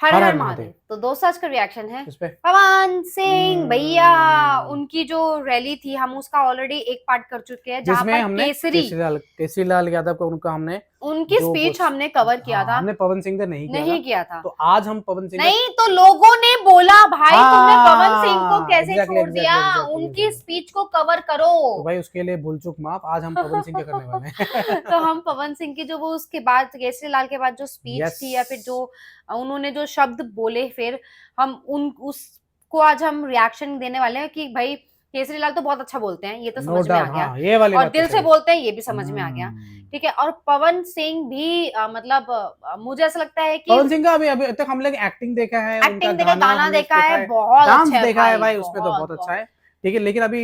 हर हर हर हर महादेव। महादेव। तो दोस्तों आज का रिएक्शन है इस पे पवन सिंह भैया, उनकी जो रैली थी हम उसका ऑलरेडी एक पार्ट कर चुके हैं जहां जिसमें पर हमने केसरी लाल यादव को उनका हमने उनकी जो स्पीच हमने कवर किया था। हमने पवन सिंह का नहीं किया था। तो आज हम पवन सिंह नहीं तो लोगों ने बोला भाई तुमने पवन सिंह को कैसे exactly, छोड़ दिया, exactly. उनकी स्पीच को कवर करो। तो भाई उसके लिए भूल चूक माफ, आज हम पवन सिंह क्या करने वाले हैं। तो हम पवन सिंह की जो वो उसके बाद केसरी लाल के बाद जो स्पीच थी या फिर जो उन्होंने जो शब्द बोले, फिर हम उसको आज हम रिएक्शन देने वाले हैं कि भाई केसरी लाल तो बहुत अच्छा बोलते हैं, ये तो समझ में आ गया। ये वाली और दिल से बोलते हैं, ये भी समझ में आ गया। ठीक है। और पवन सिंह भी मतलब मुझे ऐसा लगता है कि पवन सिंह का अभी तक हम लोग एक्टिंग देखा है, एक्टिंग देखा, गाना देखा है, बहुत डांस अच्छा देखा है भाई, उसमें तो बहुत अच्छा है। ठीक है, लेकिन अभी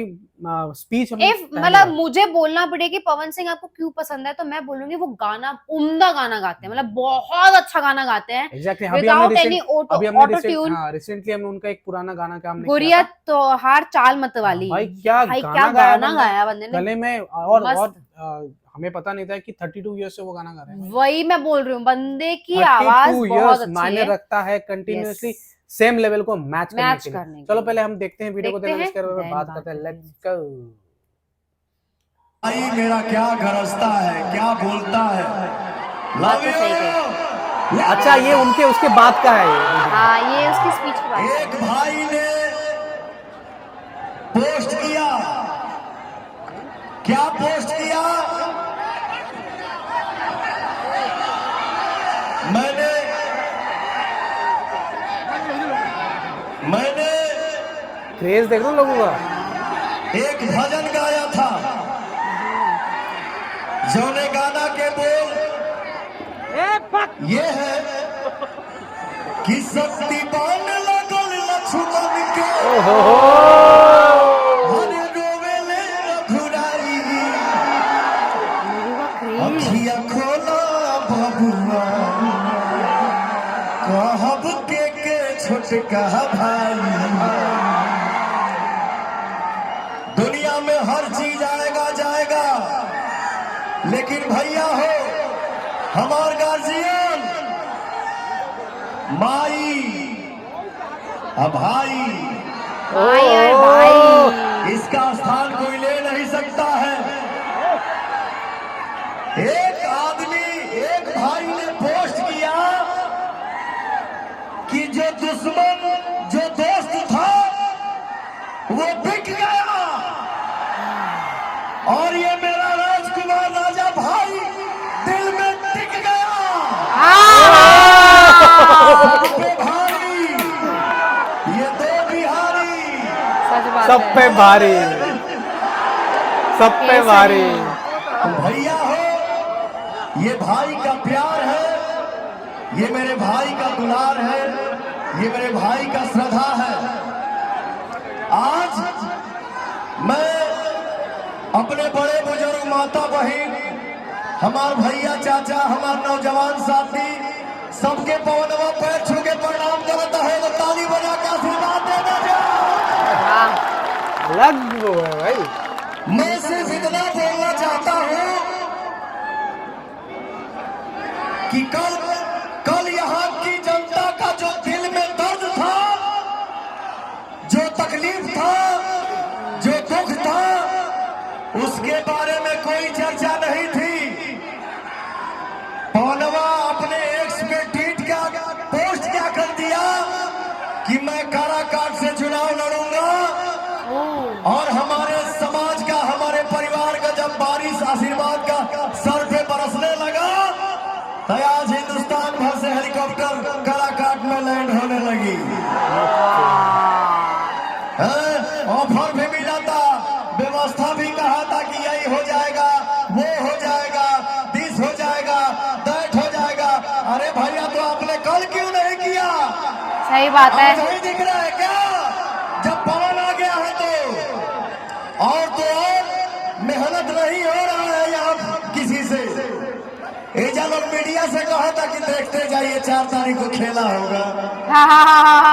स्पीच मतलब मुझे बोलना पड़ेगा कि पवन सिंह आपको क्यों पसंद है, तो मैं बोलूंगी वो गाना उम्दा गाना गाते हैं, मतलब बहुत अच्छा गाना गाते हैं। Exactly. Without any auto tune. Recently हमने उनका एक पुराना गाना का हमने गुड़िया तो हार चाल मत वाली, भाई क्या गाना गाया बंदे ने गले में। और हमें पता नहीं था कि 32 इयर्स से वो गाना गा रहे हैं। वही मैं बोल रही हूँ, बंदे की आवाज बहुत अच्छी मायने रखता है, कंटिन्यूअसली सेम लेवल को मैच करने के। चलो पहले हम देखते हैं वीडियो को, देना इसके बारे में बात करते हैं। Let's go. भाई मेरा क्या गरजता है, क्या बोलता है, लव यू। अच्छा ये उनके उसके बाद का है। हाँ ये उसकी स्पीच के बाद। एक भाई ने पोस्ट किया, क्या पोस्ट किया, मैंने क्रेज देख लो लोगों का। एक भजन गाया था, जौने गाना के बोल ये है कि शक्ति बान लगल लक्ष्मण के, हरे रोवेले रघुराई, अखिया खोला बबुआ, कहब के छोटका भाई। दुनिया में हर चीज आएगा जाएगा, लेकिन भैया हो हमार गार्जियन माई और भाई, इसका स्थान कोई ले नहीं सकता है। एक आदमी, एक भाई ने पोस्ट किया कि जो दुश्मन, जो दोस्त था वो बिक गया, और ये मेरा राजकुमार राजा भाई दिल में टिक गया। भारी, ये दो बिहारी, सब पे भारी, सब पे भारी। भैया हो, ये भाई का प्यार है, ये मेरे भाई का दुलार है, ये मेरे भाई का श्रद्धा है। आज मैं अपने बड़े बुजुर्ग माता बहन, हमार भैया चाचा, हमार नौजवान साथी सबके पवनवा पैर छू के प्रणाम करता है। तो ताली बजा के आशीर्वाद देना अलग वो है भाई। मैं सिर्फ इतना बोलना चाहता हूँ कि कल यहाँ की जनता का जो दिल में दर्द था, जो तकलीफ था, जो दुख था, उसके बारे में कोई चर्चा नहीं थी। पवनवा अपने एक्स पे ट्वीट का पोस्ट क्या कर दिया कि मैं काराकाट से चुनाव लड़ूंगा, और हमारे समाज का, हमारे परिवार का जब बारिश आशीर्वाद का सर पे बरसने लगा, तो आज हिंदुस्तान भर से हेलीकॉप्टर काराकाट में लैंड होने लगी। ऑफर भी मिला था, व्यवस्था भी कहा था कि यही हो जाएगा, वो हो जाएगा, दिस हो जाएगा, दैट हो जाएगा। अरे भैया तो आपने कल क्यों नहीं किया? सही बात है। नहीं दिख रहा है क्या? जब पवन आ गया है तो और मेहनत नहीं हो रहा है यहाँ किसी से। एजा लोग मीडिया से कहा था कि देखते जाइए 4 तारीख को खेला होगा।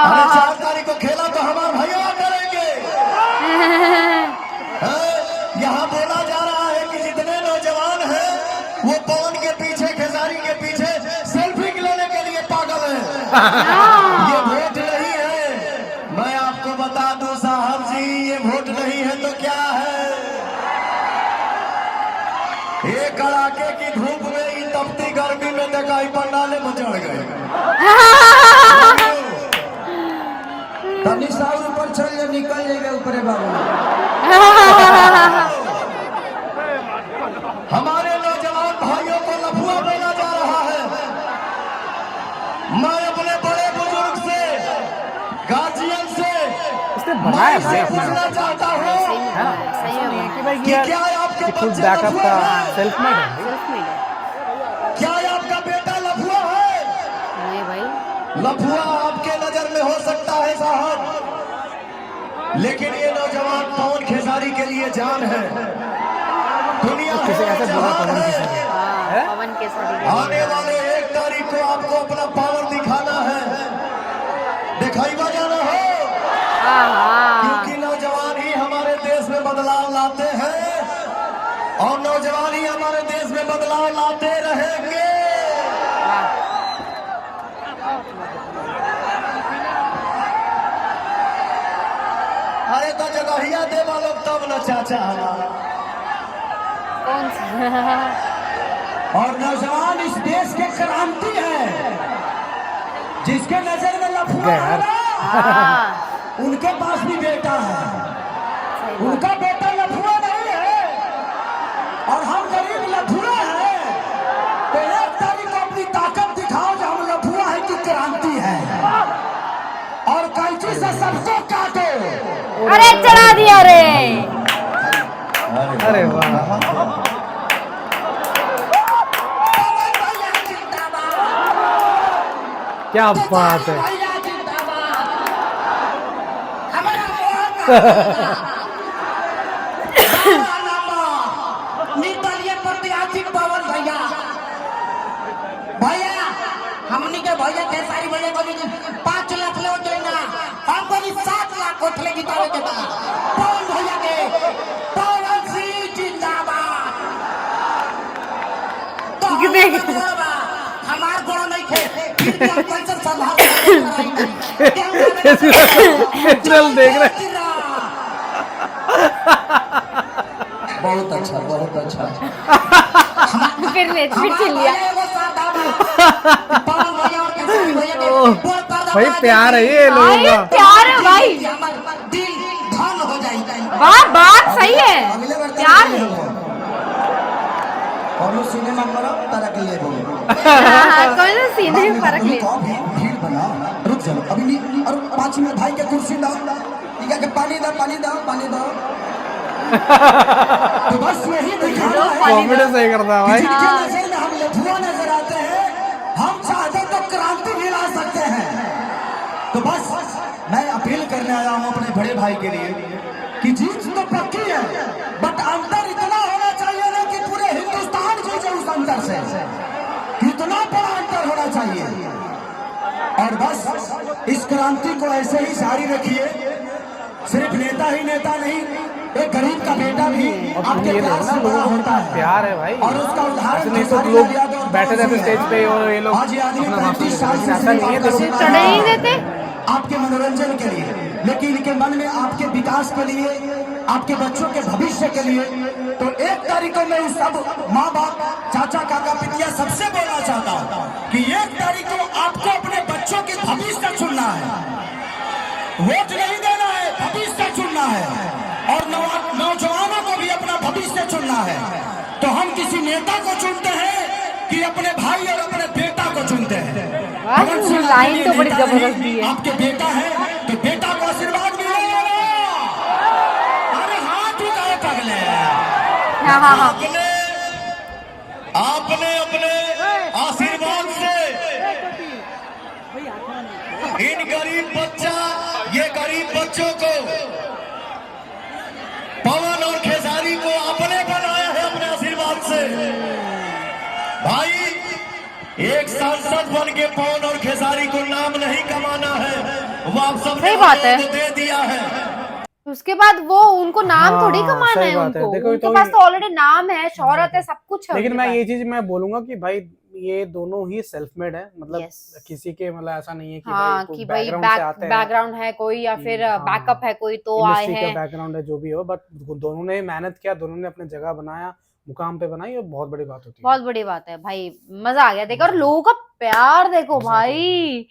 अरे 4 तारीख को खेला तो हमारे भैया करेंगे। यहाँ बोला जा रहा है कि जितने नौजवान हैं वो पवन के पीछे, खेसारी के पीछे सेल्फी लेने के लिए पागल है। ये वोट नहीं है, मैं आपको बता दूं साहब जी, ये वोट नहीं है तो क्या है? ये कड़ाके की धूप में, ये तपती गर्मी में दिखाई पंडाले में चढ़ गए। तनी साउर ऊपर चल जा, निकल जाएगा ऊपर बाबू। हमारे नौजवान भाइयों को लफुआ बोला जा रहा है। मैं अपने बड़े बुजुर्ग से, गार्जियन से इसने बनाया भाई अपना पूछना चाहता हूँ सही है कि भाई कि यार क्या आपके खुद बच्चे बैकअप लफुआ का हैं? सेल्फ मेड है। क्या आपका बेटा लफुआ है? नहीं भाई, लफुआ आपके नजर में हो सकता है साहब, लेकिन ये नौजवान पवन खेसारी के लिए जान है। दुनिया किसी ऐसे बोला पवन है। खेसारी है? पवन केसरी आने वाले 1 तारीख को आपको अपना पावर दिखाना है, दिखाई बजाना हो, क्योंकि नौजवान ही हमारे देश में बदलाव लाते हैं और नौजवान ही हमारे देश में बदलाव लाते रहेंगे। अरे तो जगहिया दे वालों तब न चाचा हमारा। कौन सा? और नौजवान इस देश के क्रांति है, जिसके नजर में लफुआ है ना, हाँ, उनके पास भी बेटा है। सही बात। उनका बेटा लफुआ नहीं है और हम गरीब लफुआ है। तो 1 तारीख को अपनी ताकत दिखाओ जो हम लफुआ है कि क्रांति है, और कैंची से सबको काटो। अरे चढ़ा दिया रे। अरे वाह, क्या बात है। निर्दलीय प्रत्याशी पवन भैया, भैया हमनी के भैया खेसारी भैया को 5 लाख ले देना, हमको 7 लाख कोठले जितावे के बाद पवन भैया के पवन सिंह जिंदाबाद। तो हमार गोड़ा नहीं थे, फिर भी हम कैसे संभाल नेचुरल देख रहे हैं। बहुत अच्छा, बहुत अच्छा। फिर चिल लिया। भाई प्यार है ये लोगों भाई का। प्यार है भाई, दिल धन हो जाएगा। बात सही है, प्यार है। और लोग सिनेमा करो तारा के लिए बोलो। कौन सा सीधे फर्क ले। भीड़ बना, रुक जाओ अभी नहीं, और 5 मिनट भाई के कुर्सी दो, ठीक है कि पानी दो, पानी दो, पानी दो। तो बस यही दिखाना है कॉन्फिडेंस सही करता है भाई। जिनके नजर में हम लफुआ नजर आते हैं, हम चाहते तो क्रांति भी ला सकते हैं। तो बस मैं अपील करने आया हूँ अपने बड़े भाई के लिए कि जीत तो पक्की है, बट अंतर इतना होना चाहिए ना कि पूरे हिंदुस्तान जीते उस अंतर से। कितना बड़ा अंतर होना चाहिए। और बस इस क्रांति को ऐसे ही जारी रखिए। सिर्फ नेता ही नेता नहीं, एक गरीब का बेटा भी आपके प्यार से बड़ा होता है। प्यार है भाई, और उसका उदाहरण नहीं तो लोग बैठे रहते स्टेज पे और ये लोग आज ये आदमी अपना भाषण 35 साल से ऐसा नहीं है। देखो चढ़े नहीं देते। आपके मनोरंजन के लिए, लेकिन इनके मन में आपके विकास के लिए, आपके बच्चों के भविष्य के लिए। तो 1 तारीख को मैं सब माँ बाप, चाचा, काका, पितिया सबसे बोलना चाहता हूँ कि 1 तारीख को आपको अपने बच्चों के भविष्य चुनना है, वोट नहीं देना है, भविष्य चुनना है। और नौजवानों को भी अपना भविष्य चुनना है। तो हम किसी नेता को चुनते हैं कि अपने भाई और अपने बेटा को चुनते हैं। लाइन तो बड़ी जबरदस्त दी है। आपके बेटा है तो बेटा को आशीर्वाद मिलेगा। अरे हाथ उठाओ पगले। हाँ। आपने अपने आशीर्वाद से इन गरीब बच्चों को, पवन और खेसारी को आपने बनाया है अपने आशीर्वाद से। भाई एक सांसद बन के पवन और खेसारी को नाम नहीं कमाना है, वो आप सबने सही बात है। दे दिया है। उसके बाद वो उनको नाम हाँ, थोड़ी कमाना सही है बात है। उनको, देखो उनके तो पास तो ऑलरेडी नाम है, शोहरत है, सब कुछ है। लेकिन उनके मैं पास। ये चीज मैं बोलूंगा कि भाई ये दोनों ही सेल्फ मेड है, मतलब Yes. किसी के मतलब ऐसा नहीं है कि हाँ भाई कि भाई बैकग्राउंड से आते हैं, बैकग्राउंड है कोई या फिर हाँ, बैकअप है कोई तो आए इंडस्ट्री का हैं। बैकग्राउंड है जो भी हो, बट दोनों ने मेहनत किया, दोनों ने अपने जगह बनाया, मुकाम पे बनाई, और बहुत बड़ी बात होती है। बहुत बड़ी बात है भाई, मजा आ गया देखो। और लोगों का प्यार देखो Exactly. भाई,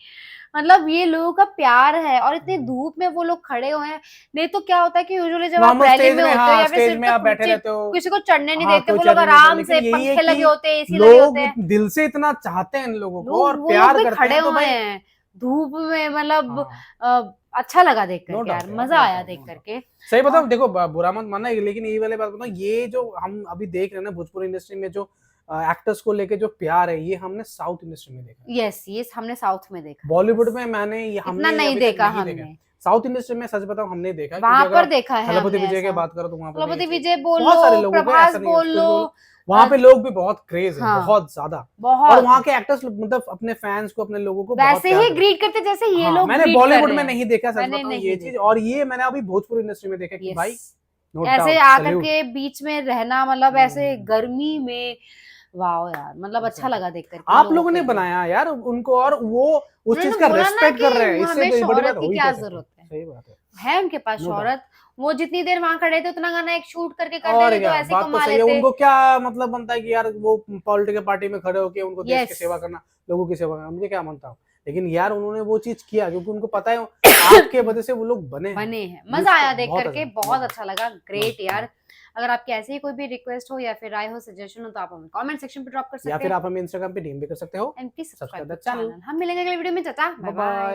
मतलब ये लोगों का प्यार है, और इतनी धूप में वो लोग खड़े हुए हैं। नहीं तो क्या होता है कि यूजुअली जब आप नॉर्मल रैली स्टेज में में, होते हो हाँ या फिर स्टेज सिर्फ में आप बैठे रहते हो, किसी को चढ़ने नहीं हाँ, देते, कोई वो लोग चढ़ने नहीं देता, आराम से लेकिन यही है पंखे लगे कि होते हैं, एसी लगे होते हैं, लोग दिल से इतना चाहते हैं इन लोगों को लोग और वो लोग प्यार भी करते खड़े हैं, तो हुए भाई हैं धूप में, मतलब हाँ, अच्छा लगा देख नो करके यार, डाउट, मजा नो आया डाउट, देख नो डाउट। करके। सही बताओ, और देखो बुरा मत मानना, लेकिन ये वाली बात बताओ, ये जो हम अभी देख रहे हैं ना भोजपुरी इंडस्ट्री में जो एक्टर्स को लेके जो प्यार है, ये हमने साउथ इंडस्ट्री में देखा है। यस, ये हमने साउथ में देखा, बॉलीवुड yes. में हमने इतना नहीं अभी तक देखा नहीं देखा। हमने, साउथ इंडस्ट्री में सच बताऊं हमने देखा है, वहां क्योंकि अगर पर आप देखा है थलपति हमने विजय की ऐसा। बात करो तो वहां पर थलपति भी विजय बोल बहुत सारे लो, लोगों को, प्रभास ऐसा नहीं है, बोल लो, वहां पे लोग भी बहुत क्रेज है, हाँ, बहुत ज्यादा, और बहुत वहां के एक्टर्स मतलब अपने फैंस को, अपने लोगों को बहुत वैसे प्यार ही करते हैं। ग्रीट करते जैसे ये हाँ, लोग मैंने ग्रीट कर बॉलीवुड रहे में हैं। नहीं देखा, सच मैंने बताऊं नहीं ये चीज, देखा। और ये मैंने अभी भोजपुरी इंडस्ट्री में देखा कि Yes. भाई नो ऐसे डाउट, आकर सैल्यूट। के बीच में रहना, मतलब ऐसे गर्मी में, वाह यार, मतलब अच्छा Exactly. लगा देख करके आप लोगों ने के लिए। बनाया यार उनको, और वो उस चीज उन्होंने का बोला ना रेस्पेक्ट कर कि रहे हैं, इससे हमें बड़ी शोहरत बात की हो ही क्या क्या सकती है। जरूरत सही बात है उनके पास No doubt. शोहरत, वो जितनी देर वहां खड़े थे उतना गाना एक शूट करके कर और देते तो क्या, ऐसे बात तो कमा सही है, लेते। उनको क्या मतलब बनता है कि यार वो पॉलिटिकल पार्टी में खड़े होके उनको देश की Yes. सेवा करना, लोगों की सेवा करना, मुझे क्या मानता हूँ, लेकिन यार उन्होंने वो चीज किया क्योंकि उनको पता है आपके वजह से वो लोग बने हैं। मजा आया देख बहुत करके, अच्छा, बहुत अच्छा लगा, ग्रेट बहुत यार। अगर आपकी ऐसी ही कोई भी रिक्वेस्ट हो या फिर राय हो, सजेशन हो, तो आप हमें कमेंट सेक्शन पे ड्रॉप कर या सकते फिर हैं। आप हमें इंस्टाग्राम पे डीएम भी कर सकते हो। And please subscribe subscribe the the channel. हम मिलेंगे अगले वीडियो में, चाचा, बाय बाय।